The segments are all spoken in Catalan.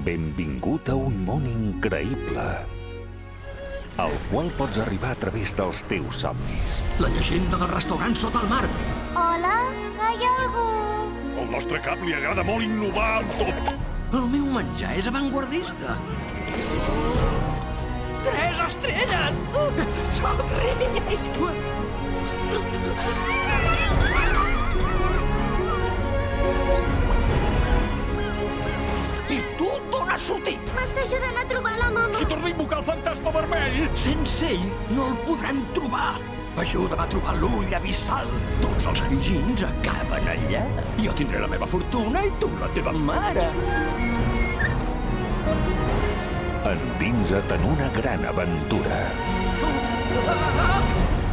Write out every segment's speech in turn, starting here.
Benvingut a un món increïble, al qual pots arribar a través dels teus somnis. La llegenda del restaurant sota el mar. Hola, hi ha algú? Al nostre cap li agrada molt innovar amb tot. El meu menjar és avantguardista. 3 estrelles! Soc ric! I tu d'on has sortit? M'està ajudant a trobar la mama. Si torna a invocar el fantasma vermell! Sense ell no el podrem trobar. Ajuda'm a trobar l'ull abissal. Tots els Higins acaben allà. Jo tindré la meva fortuna i tu la teva mare. Endinsa't en una gran aventura.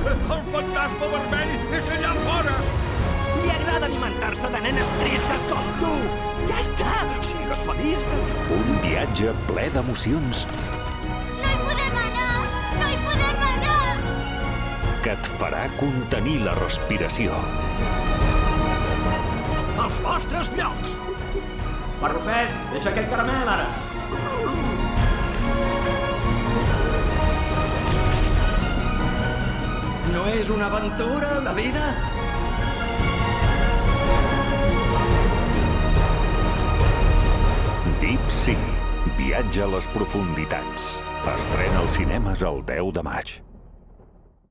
El fantasma vermell és allà fora! Li agrada alimentar-se de nenes tristes com tu. Ja està, sigues feliç. Un viatge ple d'emocions No hi podem anar! No hi podem anar! que et farà contenir la respiració. Als vostres llocs. Barrufet, deixa aquest caramel, ara. No és una aventura, la vida? Deep Sea, viatge a les profunditats. Estrena als cinemes el 10 de maig.